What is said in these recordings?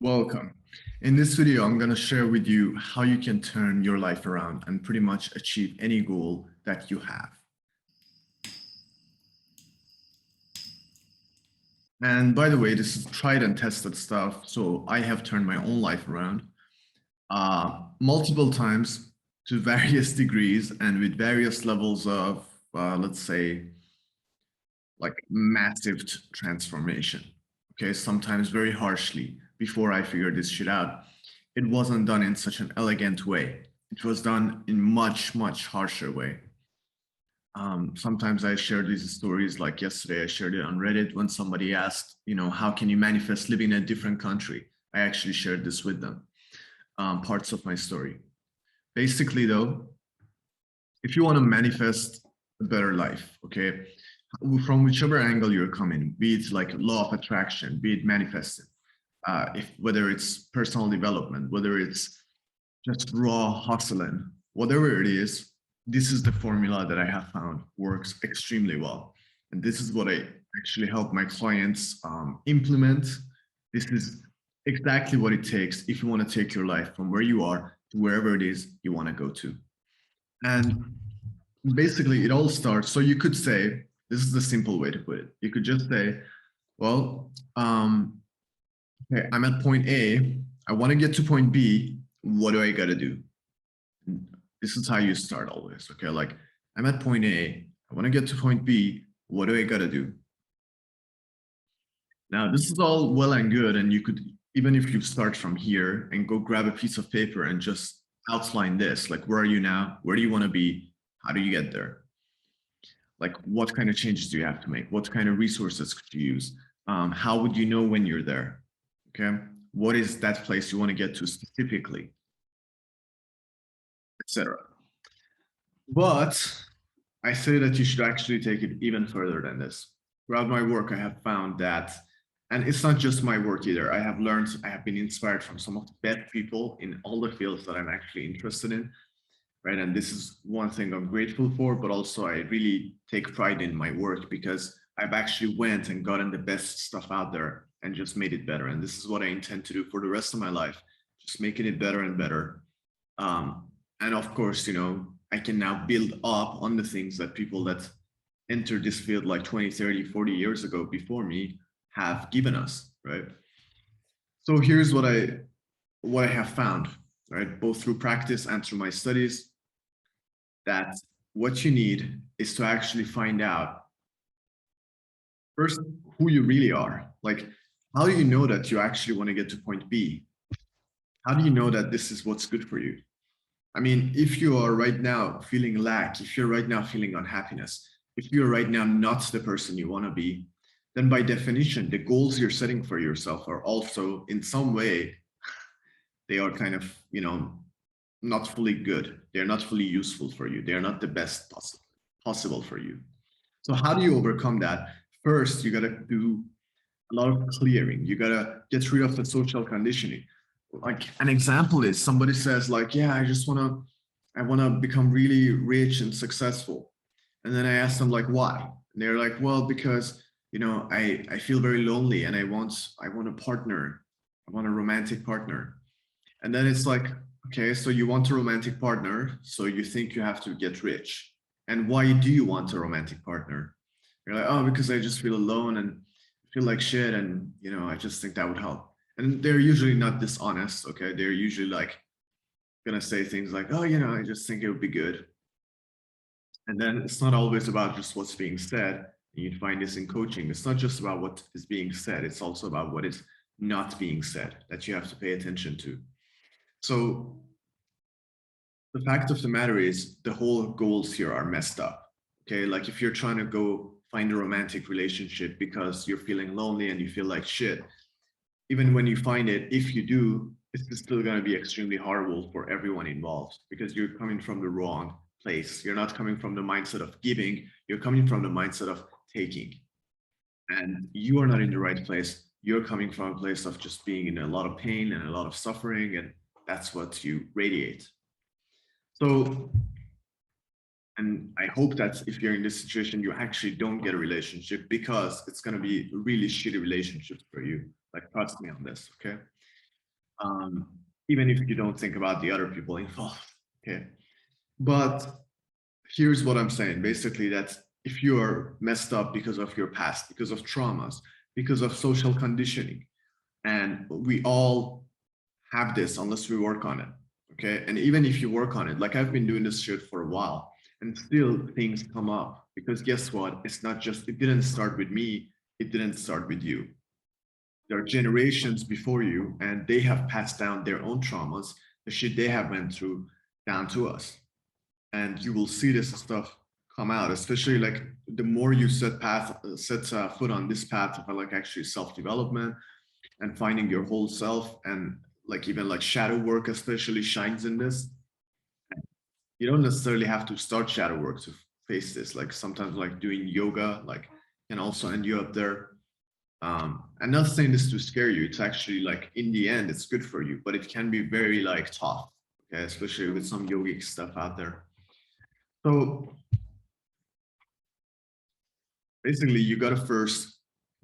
Welcome. In this video, I'm going to share with you how you can turn your life around and pretty much achieve any goal that you have. And by the way, this is tried and tested stuff. So I have turned my own life around multiple times to various degrees and with various levels of, let's say, like massive transformation. Okay, sometimes very harshly. Before I figured this shit out, it wasn't done in such an elegant way. It was done in much harsher way. Sometimes I share these stories, like yesterday I shared it on Reddit when somebody asked, how can you manifest living in a different country? I actually shared this with them, parts of my story. Basically though, if you want to manifest a better life, okay, from whichever angle you're coming, be it like law of attraction, be it manifesting, whether it's personal development, whether it's just raw hustling, whatever it is, this is the formula that I have found works extremely well. And this is what I actually help my clients implement. This is exactly what it takes if you want to take your life from where you are to wherever it is you want to go to. And basically it all starts, so you could say, this is the simple way to put it. You could just say, well, okay, I'm at point A, I want to get to point B, what do I got to do? This is how you start always, okay? Like, I'm at point A, I want to get to point B, what do I got to do? Now, this is all well and good, and you could, even if you start from here and go grab a piece of paper and just outline this, like, where are you now? Where do you want to be? How do you get there? Like, what kind of changes do you have to make? What kind of resources could you use? How would you know when you're there? Okay, what is that place you want to get to specifically, etc. But I say that you should actually take it even further than this. Throughout my work, I have found that, and it's not just my work either. I have been inspired from some of the best people in all the fields that I'm actually interested in, right? And this is one thing I'm grateful for, but also I really take pride in my work because I've actually went and gotten the best stuff out there and just made it better. And this is what I intend to do for the rest of my life, just making it better and better. And of course, I can now build up on the things that people that entered this field like 20, 30, 40 years ago before me have given us, right? So here's what I have found, right? Both through practice and through my studies, that what you need is to actually find out first who you really are. Like, how do you know that you actually want to get to point B? How do you know that this is what's good for you? I mean, if you are right now feeling lack, if you're right now feeling unhappiness, if you're right now not the person you want to be, then by definition, the goals you're setting for yourself are also in some way, they are kind of, not fully good. They're not fully useful for you. They're not the best possible for you. So how do you overcome that? First, you got to do a lot of clearing. You got to get rid of the social conditioning. Like an example is somebody says like, yeah, I want to become really rich and successful. And then I ask them like, why? And they're like, well, because, I feel very lonely and I want a partner. I want a romantic partner. And then it's like, okay, so you want a romantic partner, so you think you have to get rich. And why do you want a romantic partner? You're like, oh, because I just feel alone and feel like shit, and I just think that would help. And they're usually not dishonest, okay? They're usually like gonna say things like, oh, I just think it would be good. And then it's not always about just what's being said. You'd find this in coaching. It's not just about what is being said, it's also about what is not being said that you have to pay attention to. So the fact of the matter is the whole goals here are messed up. Okay, like if you're trying to go find a romantic relationship because you're feeling lonely and you feel like shit, even when you find it, if you do, it's still going to be extremely horrible for everyone involved because you're coming from the wrong place. You're not coming from the mindset of giving, you're coming from the mindset of taking. And you are not in the right place. You're coming from a place of just being in a lot of pain and a lot of suffering, and that's what you radiate. So, and I hope that if you're in this situation, you actually don't get a relationship because it's going to be really shitty relationships for you. Like, trust me on this, okay? even if you don't think about the other people involved. Okay. But here's what I'm saying. Basically, that if you're messed up because of your past, because of traumas, because of social conditioning, and we all have this unless we work on it. Okay. And even if you work on it, like I've been doing this shit for a while, and still things come up because guess what? It's not just, it didn't start with me, it didn't start with you. There are generations before you, and they have passed down their own traumas, the shit they have went through, down to us. And you will see this stuff come out, especially like the more you set foot on this path of like actually self-development and finding your whole self, and like even like shadow work especially shines in this. You don't necessarily have to start shadow work to face this. Like sometimes like doing yoga like can also end you up there. I'm not saying this to scare you. It's actually like in the end, it's good for you, but it can be very like tough, okay? Especially with some yogic stuff out there. So basically, you gotta first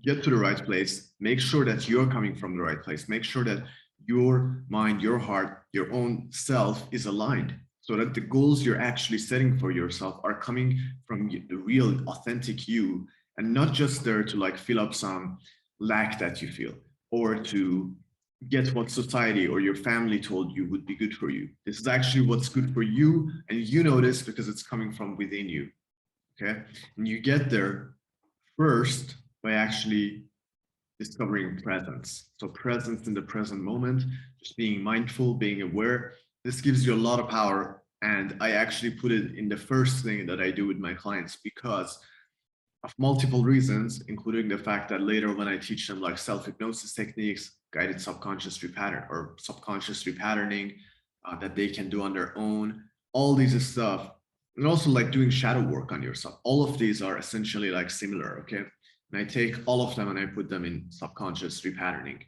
get to the right place. Make sure that you're coming from the right place. Make sure that your mind, your heart, your own self is aligned, so that the goals you're actually setting for yourself are coming from the real, authentic you, and not just there to like fill up some lack that you feel or to get what society or your family told you would be good for you. This is actually what's good for you, and you know this because it's coming from within you. Okay. And you get there first by actually discovering presence. So, presence in the present moment, just being mindful, being aware. This gives you a lot of power. And I actually put it in the first thing that I do with my clients because of multiple reasons, including the fact that later when I teach them like self-hypnosis techniques, guided subconscious repattern or subconscious repatterning that they can do on their own, all these stuff, and also like doing shadow work on yourself. All of these are essentially like similar, okay? And I take all of them and I put them in subconscious repatterning.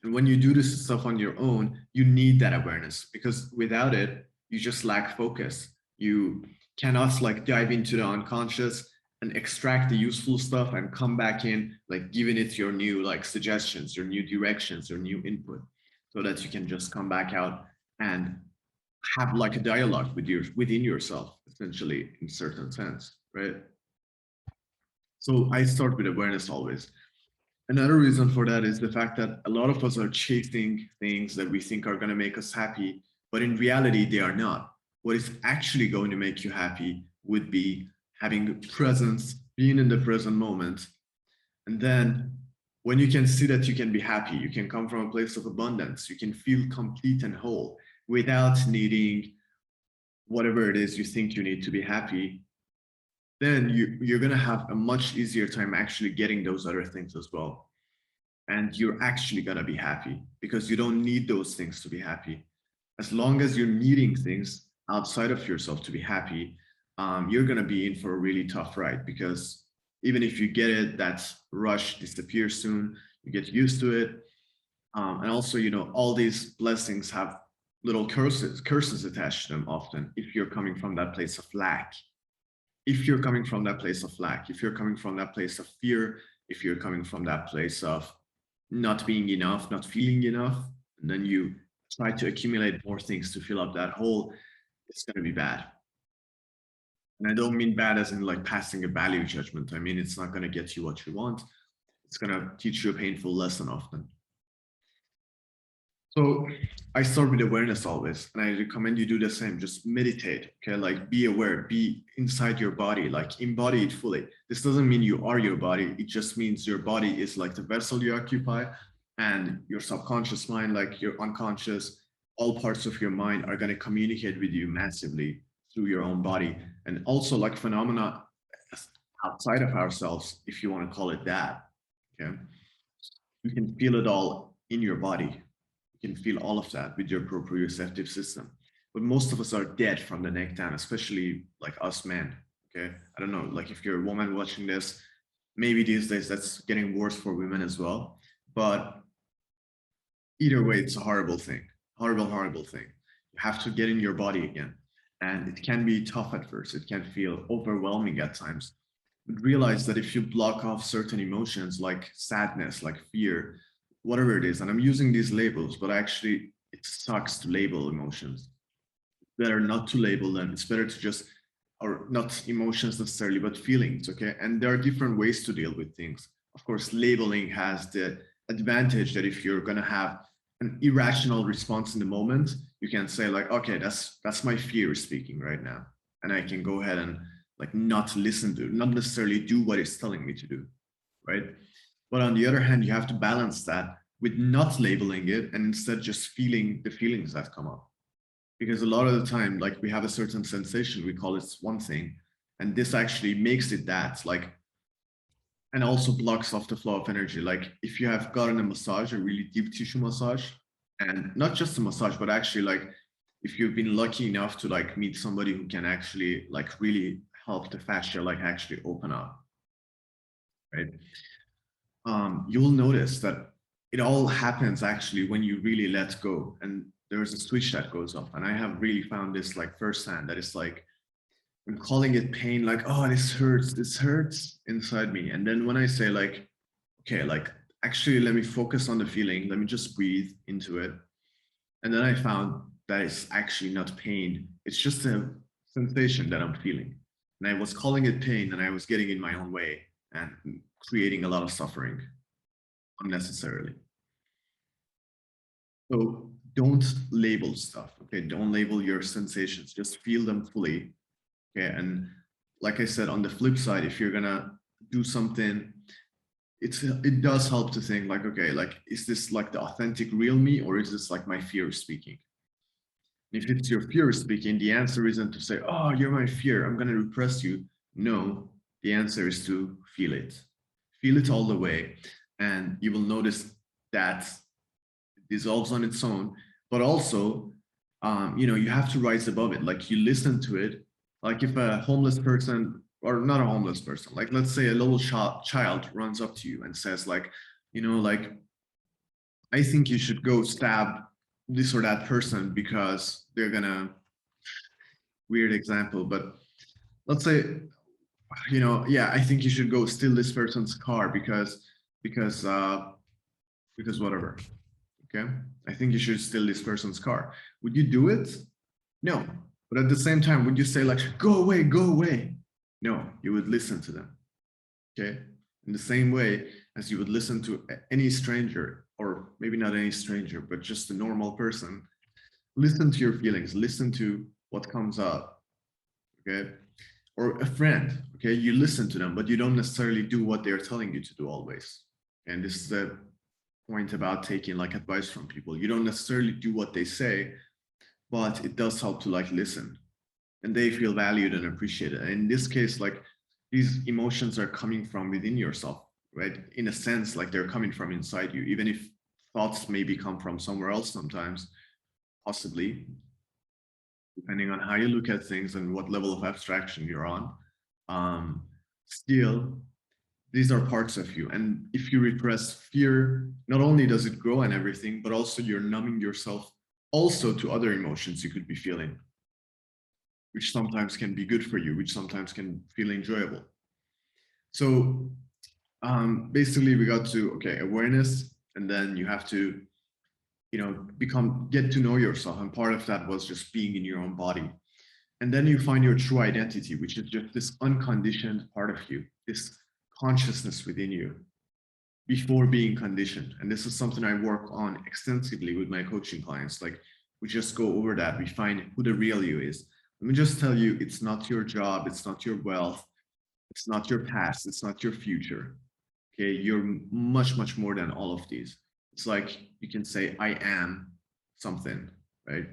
And when you do this stuff on your own, you need that awareness because without it, you just lack focus. You cannot like dive into the unconscious and extract the useful stuff and come back in, like giving it your new like suggestions, your new directions, your new input, so that you can just come back out and have like a dialogue with your within yourself, essentially, in certain sense, right? So I start with awareness always. Another reason for that is the fact that a lot of us are chasing things that we think are going to make us happy, but in reality, they are not. What is actually going to make you happy would be having presence, being in the present moment. And then when you can see that you can be happy, you can come from a place of abundance, you can feel complete and whole without needing whatever it is you think you need to be happy, then you're going to have a much easier time actually getting those other things as well. And you're actually going to be happy because you don't need those things to be happy. As long as you're needing things outside of yourself to be happy, you're going to be in for a really tough ride because even if you get it, that rush disappears soon. You get used to it. And also, you know, all these blessings have little curses attached to them often if you're coming from that place of lack. If you're coming from that place of lack, if you're coming from that place of fear, if you're coming from that place of not being enough, not feeling enough, and then you try to accumulate more things to fill up that hole, it's going to be bad. And I don't mean bad as in like passing a value judgment. I mean, it's not going to get you what you want. It's going to teach you a painful lesson often. So I start with awareness always, and I recommend you do the same. Just meditate, okay? Like be aware, be inside your body, like embody it fully. This doesn't mean you are your body. It just means your body is like the vessel you occupy, and your subconscious mind, like your unconscious, all parts of your mind are going to communicate with you massively through your own body. And also like phenomena outside of ourselves, if you want to call it that, okay? You can feel it all in your body. You can feel all of that with your proprioceptive system. But most of us are dead from the neck down, especially like us men. Okay. I don't know, like if you're a woman watching this, maybe these days that's getting worse for women as well. But either way, it's a horrible thing. Horrible, horrible thing. You have to get in your body again. And it can be tough at first. It can feel overwhelming at times. But realize that if you block off certain emotions like sadness, like fear, whatever it is. And I'm using these labels, but actually it sucks to label emotions. Better not to label them. It's better to just, or not emotions necessarily, but feelings, okay? And there are different ways to deal with things. Of course, labeling has the advantage that if you're gonna have an irrational response in the moment, you can say like, okay, that's my fear speaking right now. And I can go ahead and like not listen to, not necessarily do what it's telling me to do, right? But on the other hand, you have to balance that with not labeling it and instead just feeling the feelings that come up. Because a lot of the time, like we have a certain sensation, we call it one thing, and this actually makes it that, like, and also blocks off the flow of energy. Like if you have gotten a massage, a really deep tissue massage, and not just a massage, but actually like if you've been lucky enough to like meet somebody who can actually like really help the fascia like actually open up, right? You'll notice that it all happens actually when you really let go, and there's a switch that goes off. And I have really found this like firsthand, that it's like I'm calling it pain, like, oh, this hurts inside me. And then when I say like, okay, like actually let me focus on the feeling, let me just breathe into it. And then I found that it's actually not pain, it's just a sensation that I'm feeling. And I was calling it pain and I was getting in my own way and creating a lot of suffering unnecessarily. So don't label stuff, okay? Don't label your sensations, just feel them fully, okay? And like I said, on the flip side, if you're gonna do something, it does help to think like, okay, like, is this like the authentic real me, or is this like my fear speaking? If it's your fear speaking, the answer isn't to say, oh, you're my fear, I'm gonna repress you. No, the answer is to feel it. Feel it all the way. And you will notice that dissolves on its own, but also, you have to rise above it. Like you listen to it, like if a homeless person, or not a homeless person, like let's say a little child runs up to you and says like, like, I think you should go stab this or that person because they're gonna, weird example, but let's say, yeah, I think you should go steal this person's car because uh, because whatever. Okay, I think you should steal this person's car. Would you do it? No. But at the same time, would you say like, go away, go away? No, you would listen to them. Okay. In the same way as you would listen to any stranger, or maybe not any stranger, but just a normal person, listen to your feelings, listen to what comes up. Okay. Or a friend. Okay. You listen to them, but you don't necessarily do what they're telling you to do always. And this is the point about taking like advice from people. You don't necessarily do what they say, but it does help to like listen, and they feel valued and appreciated. And in this case, like these emotions are coming from within yourself, right? In a sense, like they're coming from inside you, even if thoughts maybe come from somewhere else sometimes, possibly, depending on how you look at things and what level of abstraction you're on. Still, these are parts of you. And if you repress fear, not only does it grow and everything, but also you're numbing yourself also to other emotions you could be feeling, which sometimes can be good for you, which sometimes can feel enjoyable. So basically we got to, okay, awareness, and then you have to, get to know yourself. And part of that was just being in your own body. And then you find your true identity, which is just this unconditioned part of you, this consciousness within you before being conditioned. And this is something I work on extensively with my coaching clients. Like we just go over that. We find who the real you is. Let me just tell you, it's not your job, it's not your wealth, it's not your past, it's not your future. Okay, you're much, much more than all of these. It's like you can say, I am something, right?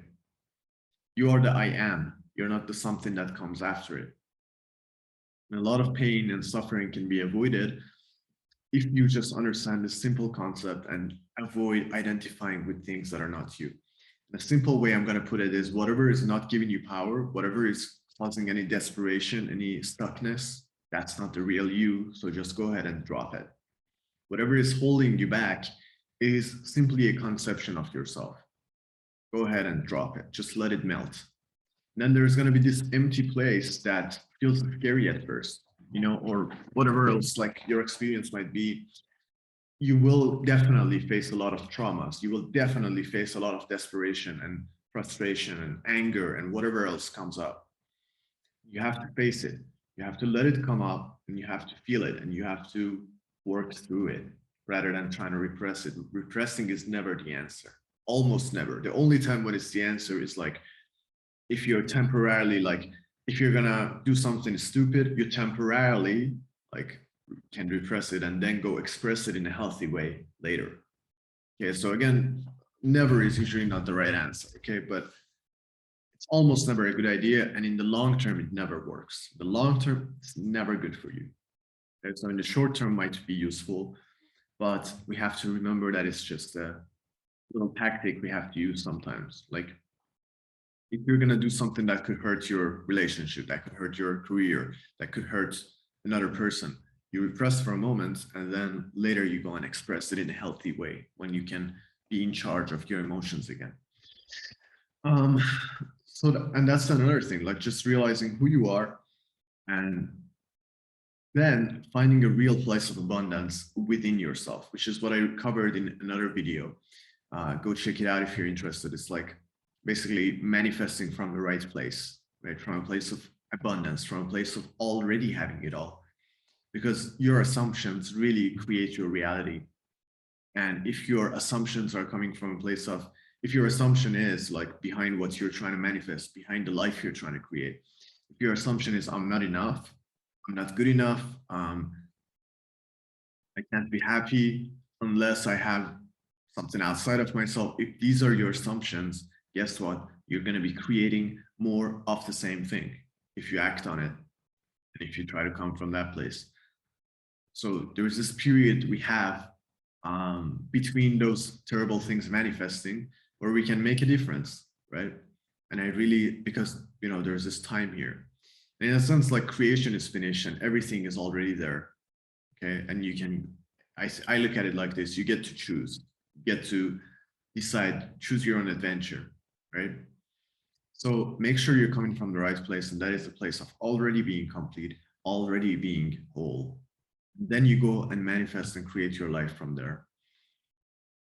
You are the I am. You're not the something that comes after it. And a lot of pain and suffering can be avoided if you just understand this simple concept and avoid identifying with things that are not you. The simple way I'm going to put it is whatever is not giving you power, whatever is causing any desperation, any stuckness, that's not the real you. So just go ahead and drop it. Whatever is holding you back is simply a conception of yourself. Go ahead and drop it. Just let it melt. And then there's going to be this empty place that feels scary at first, or whatever else like your experience might be. you will definitely face a lot of traumas. You will definitely face a lot of desperation and frustration and anger and whatever else comes up. You have to face it. You have to let it come up and you have to feel it and you have to work through it rather than trying to repress it. Repressing is never the answer, almost never. The only time when it's the answer is like if you're temporarily like, if you're gonna do something stupid, you temporarily like can repress it and then go express it in a healthy way later. Okay, so again, never is usually not the right answer. Okay, but it's almost never a good idea, and in the long term, it never works. The long term, it's never good for you. Okay, so in the short term, might be useful, but we have to remember that it's just a little tactic we have to use sometimes. Like if you're gonna do something that could hurt your relationship, that could hurt your career, that could hurt another person, you repress for a moment and then later you go and express it in a healthy way when you can be in charge of your emotions again. Um, and that's another thing, like just realizing who you are and then finding a real place of abundance within yourself, which is what I covered in another video. Go check it out if you're interested. It's like basically manifesting from the right place, right? From a place of abundance, from a place of already having it all. Because your assumptions really create your reality. And if your assumptions are coming from a place of, if your assumption is like behind what you're trying to manifest, behind the life you're trying to create, if your assumption is, I'm not enough, I'm not good enough, I can't be happy unless I have something outside of myself. If these are your assumptions, guess what? You're going to be creating more of the same thing if you act on it and if you try to come from that place. So there's this period we have between those terrible things manifesting where we can make a difference, right? And I really, because, you know, there's this time here. And in a sense, like creation is finished and everything is already there. Okay. And you can, I look at it like this, you get to choose, you get to decide, choose your own adventure, right? So make sure you're coming from the right place. And that is the place of already being complete, already being whole. Then you go and manifest and create your life from there.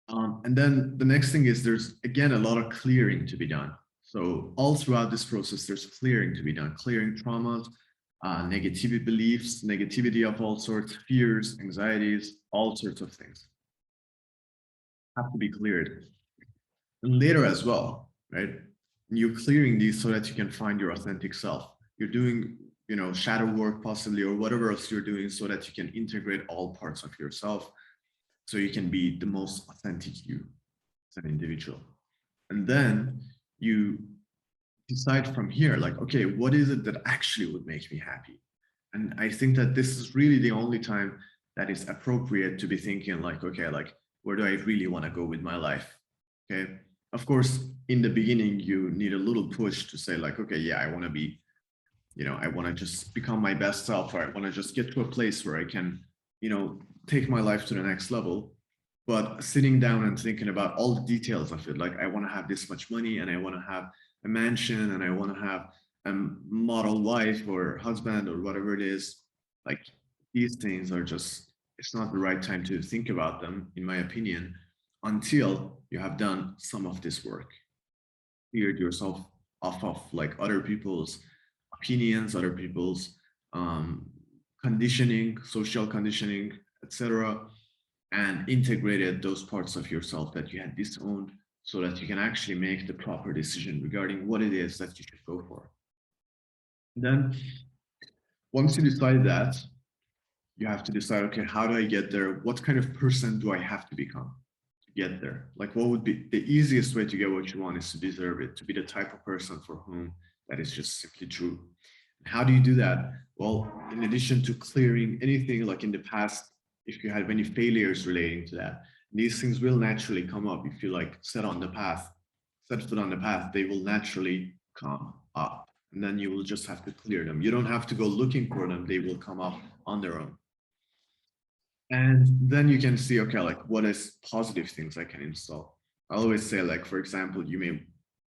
And then the next thing is there's, again, a lot of clearing to be done. So all throughout this process, there's clearing to be done, clearing traumas, negativity beliefs, negativity of all sorts, fears, anxieties, all sorts of things have to be cleared. And later as well, right? You're clearing these so that you can find your authentic self. You're doing, you know, shadow work possibly, or whatever else you're doing so that you can integrate all parts of yourself so you can be the most authentic you as an individual. And then you decide from here, like, okay, what is it that actually would make me happy? And I think that this is really the only time that is appropriate to be thinking like, okay, like, where do I really want to go with my life? Okay. Of course, in the beginning, you need a little push to say like, okay, yeah, I want to be, you know, I want to just become my best self, or I want to just get to a place where I can, you know, take my life to the next level. But sitting down and thinking about all the details of it, like I want to have this much money and I want to have a mansion and I want to have a model wife or husband or whatever it is, like these things are just, it's not the right time to think about them, in my opinion, until you have done some of this work, cleared yourself off of like other people's opinions, other people's conditioning, social conditioning, etc., and integrated those parts of yourself that you had disowned so that you can actually make the proper decision regarding what it is that you should go for. Then once you decide that, you have to decide, okay, how do I get there? What kind of person do I have to become to get there? Like what would be the easiest way to get what you want is to deserve it, to be the type of person for whom that is just simply true. And how do you do that? Well, in addition to clearing anything like in the past, if you had any failures relating to that, these things will naturally come up. If you like set on the path, set foot on the path, they will naturally come up. And then you will just have to clear them. You don't have to go looking for them. They will come up on their own. And then you can see, okay, like what is positive things I can install? I always say, like, for example, you may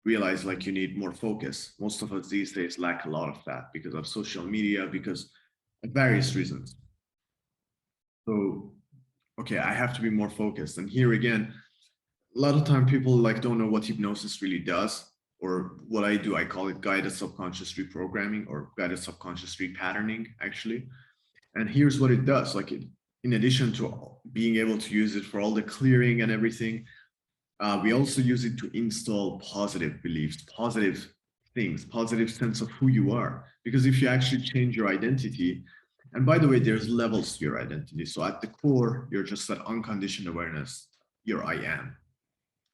realize like you need more focus. Most of us these days lack a lot of that because of social media, because of various reasons. So okay, I have to be more focused. And here again, a lot of time people like don't know what hypnosis really does, or what I do. I call it guided subconscious reprogramming or guided subconscious repatterning, actually. And here's what it does. Like in addition to being able to use it for all the clearing and everything, we also use it to install positive beliefs, positive things, positive sense of who you are. Because if you actually change your identity, and by the way, there's levels to your identity. So at the core, you're just that unconditioned awareness, your I am.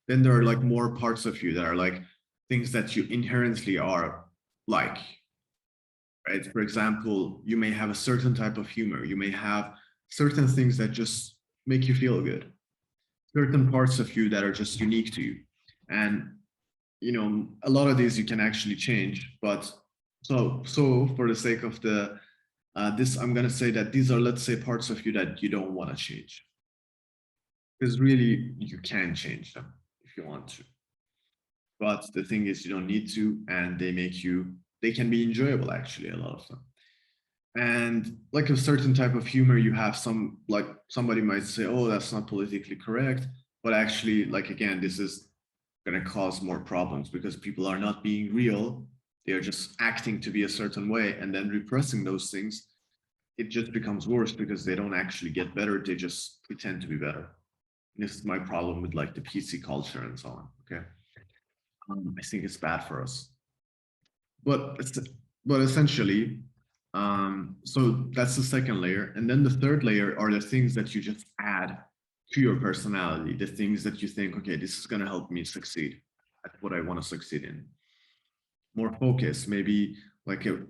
Then there are like more parts of you that are like things that you inherently are like, right? For example, you may have a certain type of humor. You may have certain things that just make you feel good, certain parts of you that are just unique to you. And, you know, a lot of these you can actually change. But so for the sake of the, this, I'm going to say that these are, let's say, parts of you that you don't want to change. Because really, you can change them if you want to. But the thing is, you don't need to, and they can be enjoyable, actually, a lot of them. And like a certain type of humor, you have some, like somebody might say, oh, that's not politically correct. But actually, like, again, this is going to cause more problems because people are not being real. They're just acting to be a certain way and then repressing those things. It just becomes worse because they don't actually get better. They just pretend to be better. This is my problem with like the PC culture and so on. Okay. I think it's bad for us. But but essentially, so that's the second layer. And then the third layer are the things that you just add to your personality, the things that you think, okay, this is going to help me succeed at what I want to succeed in. More focus, maybe like a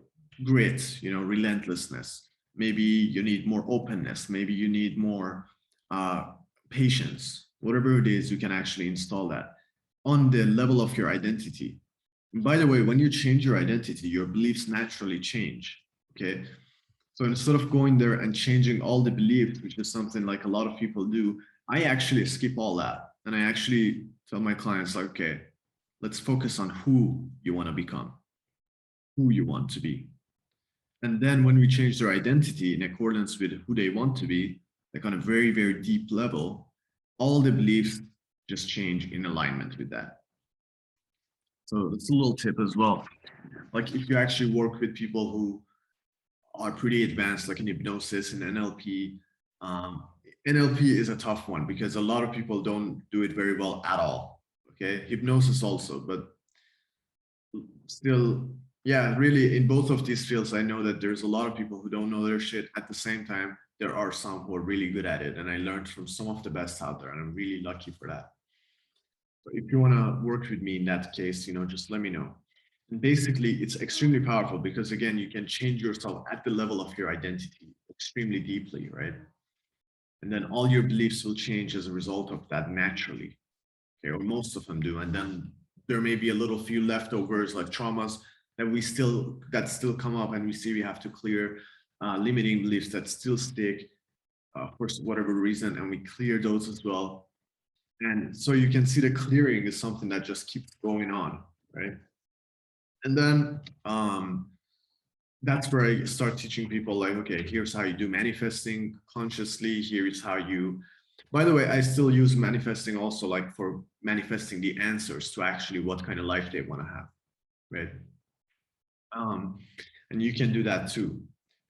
grit, you know, relentlessness. Maybe you need more openness. Maybe you need more uh, patience. Whatever it is, you can actually install that on the level of your identity. And by the way, when you change your identity, your beliefs naturally change. Okay. So instead of going there and changing all the beliefs, which is something like a lot of people do, I actually skip all that. And I actually tell my clients, like, okay, let's focus on who you want to become, who you want to be. And then when we change their identity in accordance with who they want to be, like on a very, very deep level, all the beliefs just change in alignment with that. So it's a little tip as well. Like if you actually work with people who are pretty advanced, like in hypnosis and NLP, um, NLP is a tough one because a lot of people don't do it very well at all. Okay, hypnosis also, but still, yeah, really in both of these fields, I know that there's a lot of people who don't know their shit. At the same time, there are some who are really good at it, and I learned from some of the best out there, and I'm really lucky for that. So if you want to work with me in that case, you know, just let me know. And basically, it's extremely powerful because again, you can change yourself at the level of your identity extremely deeply, right? And then all your beliefs will change as a result of that naturally. Okay, or most of them do. And then there may be a little few leftovers like traumas that still come up, and we see we have to clear limiting beliefs that still stick for whatever reason, and we clear those as well. And so you can see the clearing is something that just keeps going on, right? And then that's where I start teaching people like, okay, here's how you do manifesting consciously. Here is how you, by the way, I still use manifesting also like for manifesting the answers to actually what kind of life they want to have, right? And you can do that too.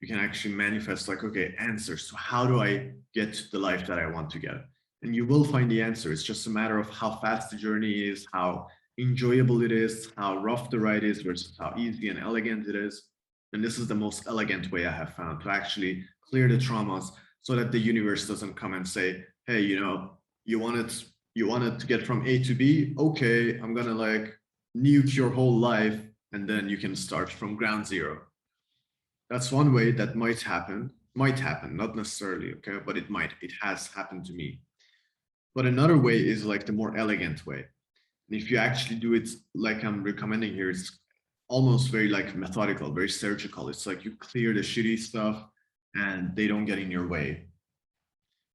You can actually manifest like, okay, answers. So how do I get to the life that I want to get? And you will find the answer. It's just a matter of how fast the journey is, how enjoyable it is, how rough the ride is versus how easy and elegant it is. And this is the most elegant way I have found to actually clear the traumas so that the universe doesn't come and say, hey, you know, you wanted to get from A to B. Okay, I'm gonna like nuke your whole life and then you can start from ground zero. That's one way that might happen, not necessarily, okay, but it has happened to me. But another way is like the more elegant way. And if you actually do it like I'm recommending here, it's almost very like methodical, very surgical. It's like you clear the shitty stuff and they don't get in your way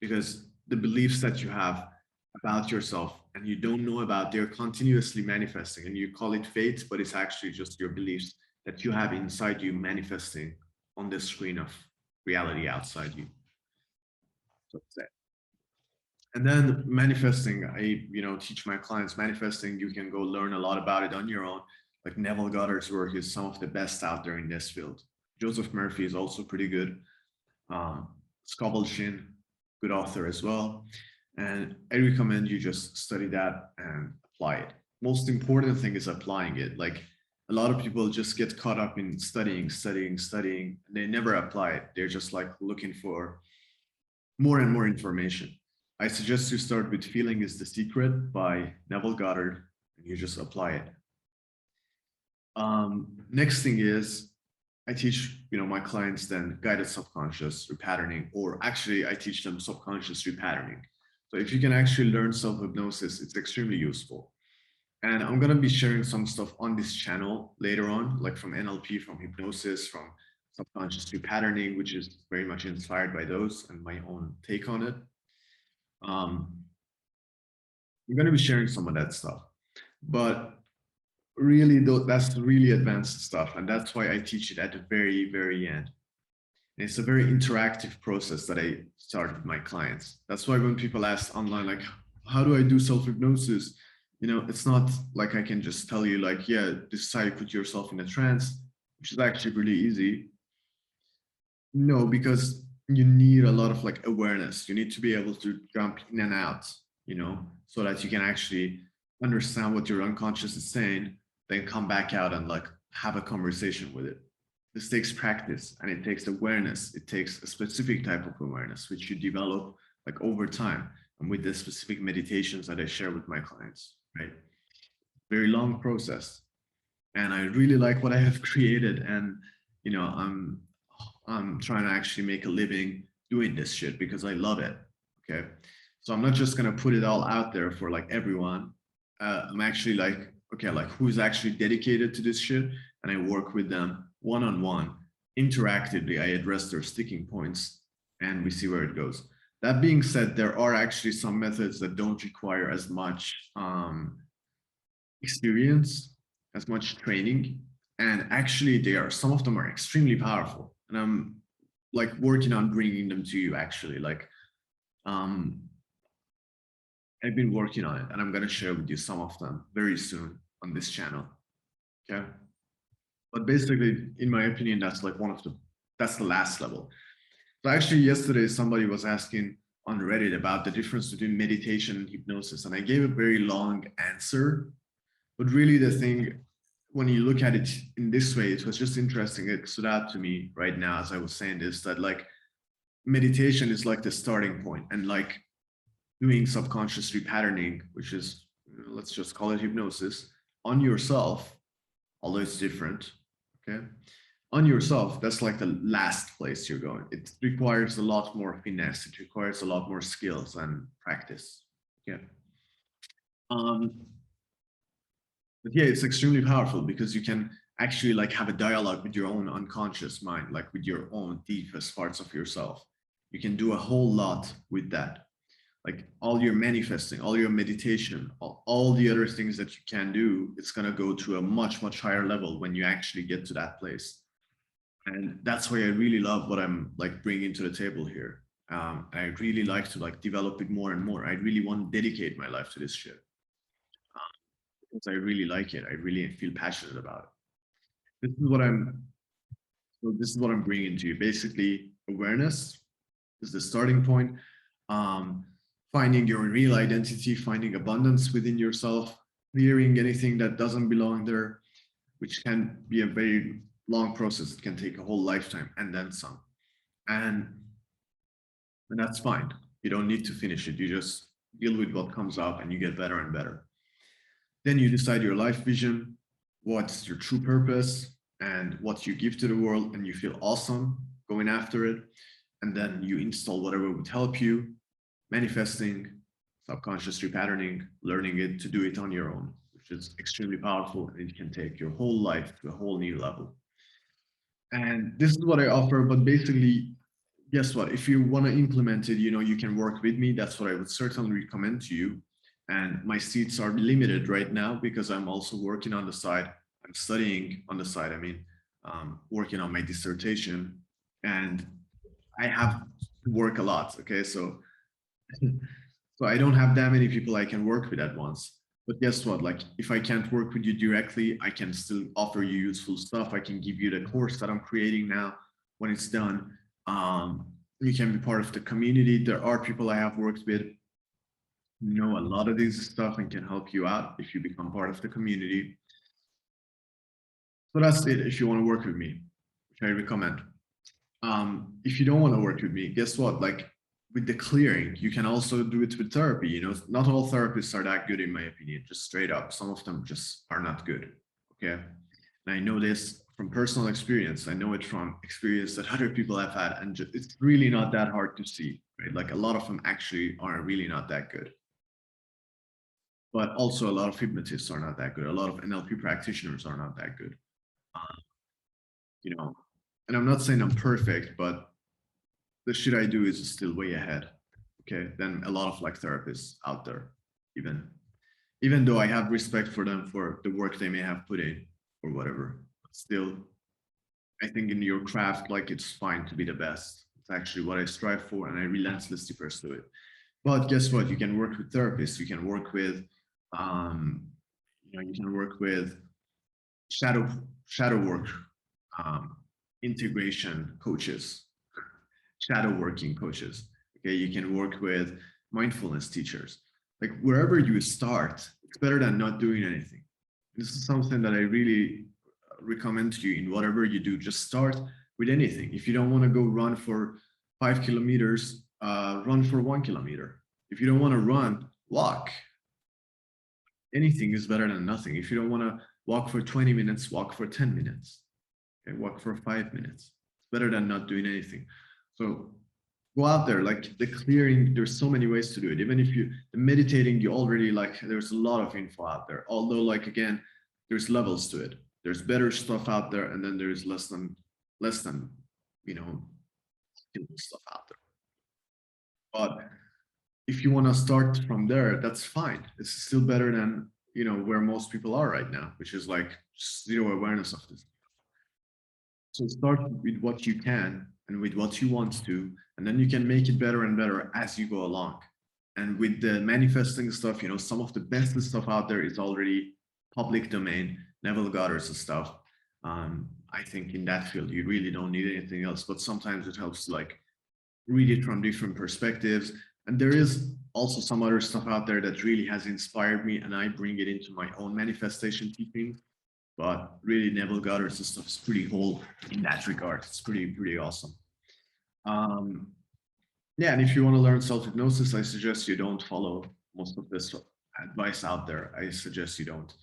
because the beliefs that you have about yourself and you don't know about, they're continuously manifesting, and you call it fate, but it's actually just your beliefs that you have inside you manifesting on the screen of reality outside you. So that's it. And then manifesting, I teach my clients manifesting. You can go learn a lot about it on your own. Like Neville Goddard's work is some of the best out there in this field. Joseph Murphy is also pretty good. Um, Scobble Shin, good author as well. And I recommend you just study that and apply it. Most important thing is applying it. Like a lot of people just get caught up in studying, studying, studying, and they never apply it. They're just like looking for more and more information. I suggest you start with Feeling is the Secret by Neville Goddard, and you just apply it. Next thing is I teach my clients then guided subconscious repatterning, or actually I teach them subconscious repatterning. So if you can actually learn self-hypnosis, it's extremely useful. And I'm going to be sharing some stuff on this channel later on, like from NLP, from hypnosis, from subconscious repatterning, which is very much inspired by those and my own take on it. I'm going to be sharing some of that stuff. But really, though, that's really advanced stuff. And that's why I teach it at the very, very end. And it's a very interactive process that I start with my clients. That's why when people ask online, like, how do I do self-hypnosis? It's not like I can just tell you like, yeah, this is how you put yourself in a trance, which is actually really easy. No, because you need a lot of like awareness. You need to be able to jump in and out, so that you can actually understand what your unconscious is saying, then come back out and like have a conversation with it. This takes practice and it takes awareness. It takes a specific type of awareness, which you develop like over time and with the specific meditations that I share with my clients, right? Very long process. And I really like what I have created. And, I'm trying to actually make a living doing this shit because I love it. Okay. So I'm not just going to put it all out there for like everyone. I'm actually like, okay, like who's actually dedicated to this shit? And I work with them one-on-one, interactively. I address their sticking points and we see where it goes. That being said, there are actually some methods that don't require as much experience, as much training. And actually, some of them are extremely powerful. And I'm like working on bringing them to you actually. Like, I've been working on it and I'm going to share with you some of them very soon on this channel. Okay. But basically, in my opinion, that's like that's the last level. So actually yesterday, somebody was asking on Reddit about the difference between meditation and hypnosis. And I gave a very long answer, but really the thing, when you look at it in this way, it was just interesting. It stood out to me right now as I was saying this, that like meditation is like the starting point, and like doing subconscious repatterning, which is, let's just call it hypnosis, on yourself, although it's different, okay? On yourself, that's like the last place you're going. It requires a lot more finesse. It requires a lot more skills and practice. Yeah. But yeah, it's extremely powerful because you can actually like have a dialogue with your own unconscious mind, like with your own deepest parts of yourself. You can do a whole lot with that. Like all your manifesting, all your meditation, all the other things that you can do, it's going to go to a much, much higher level when you actually get to that place. And that's why I really love what I'm like bringing to the table here. I really like to like develop it more and more. I really want to dedicate my life to this shit because I really like it. I really feel passionate about it. This is what I'm bringing to you. Basically, awareness is the starting point. Um, Finding your real identity, finding abundance within yourself, clearing anything that doesn't belong there, which can be a very long process. It can take a whole lifetime and then some. And that's fine. You don't need to finish it. You just deal with what comes up and you get better and better. Then you decide your life vision, what's your true purpose, and what you give to the world, and you feel awesome going after it. And then you install whatever would help you, manifesting, subconscious repatterning, learning it to do it on your own, which is extremely powerful, and it can take your whole life to a whole new level. And this is what I offer, but basically, guess what? If you want to implement it, you can work with me. That's what I would certainly recommend to you. And my seats are limited right now because I'm also working on the side. I'm studying on the side. I mean, working on my dissertation, and I have to work a lot. Okay, so So I don't have that many people I can work with at once. But guess what? Like if I can't work with you directly, I can still offer you useful stuff. I can give you the course that I'm creating now when it's done. You can be part of the community. There are people I have worked with who know a lot of this stuff and can help you out if you become part of the community. So that's it if you want to work with me, which I recommend. If you don't want to work with me, guess what? Like with the clearing, you can also do it with therapy. You know, not all therapists are that good, in my opinion, just straight up. Some of them just are not good. Okay. And I know this from personal experience. I know it from experience that other people have had. And it's really not that hard to see, right? Like a lot of them actually are really not that good. But also a lot of hypnotists are not that good. A lot of NLP practitioners are not that good. Um, you know, and I'm not saying I'm perfect, but the shit I do is still way ahead, okay, than a lot of like therapists out there, even though I have respect for them for the work they may have put in or whatever. But still, I think in your craft, like it's fine to be the best. It's actually what I strive for, and I relentlessly pursue it. But guess what? You can work with therapists. You can work with, you can work with shadow work, um, integration coaches, shadow working coaches. Okay, you can work with mindfulness teachers. Like wherever you start, it's better than not doing anything. This is something that I really recommend to you in whatever you do. Just start with anything. If you don't want to go run for 5 kilometers, run for 1 kilometer. If you don't want to run, walk. Anything is better than nothing. If you don't want to walk for 20 minutes, walk for 10 minutes. Okay, walk for 5 minutes. It's better than not doing anything. So go out there, like the clearing, there's so many ways to do it. Even if you the meditating, you already like there's a lot of info out there. Although, like again, there's levels to it. There's better stuff out there, and then there's less than you know stuff out there. But if you want to start from there, that's fine. It's still better than where most people are right now, which is like zero awareness of this. So start with what you can and with what you want to, and then you can make it better and better as you go along. And with the manifesting stuff, some of the best stuff out there is already public domain, Neville Goddard's stuff. I think in that field, you really don't need anything else, but sometimes it helps to like read it from different perspectives. And there is also some other stuff out there that really has inspired me, and I bring it into my own manifestation teaching. But really, Neville Goddard's stuff is pretty whole in that regard. It's pretty awesome. Yeah, and if you want to learn self-hypnosis, I suggest you don't follow most of this advice out there. I suggest you don't.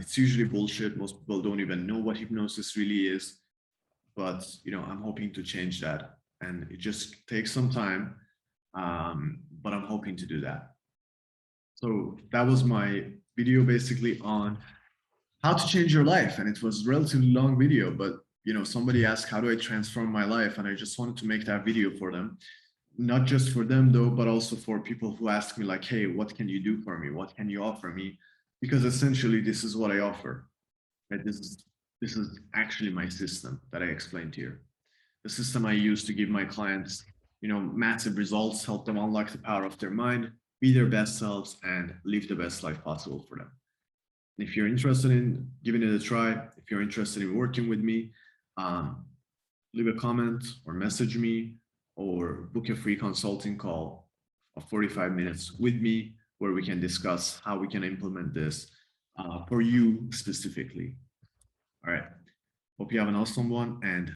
It's usually bullshit. Most people don't even know what hypnosis really is. But I'm hoping to change that, and it just takes some time. But I'm hoping to do that. So that was my video basically on how to change your life, and it was a relatively long video, but somebody asked how do I transform my life, and I just wanted to make that video for them, not just for them though, but also for people who ask me like, hey, what can you do for me, what can you offer me, because essentially this is what I offer, right? This is actually my system that I explained here, the system I use to give my clients massive results, help them unlock the power of their mind, be their best selves, and live the best life possible for them. If you're interested in giving it a try, if you're interested in working with me, leave a comment or message me or book a free consulting call of 45 minutes with me where we can discuss how we can implement this for you specifically. All right. Hope you have an awesome one, and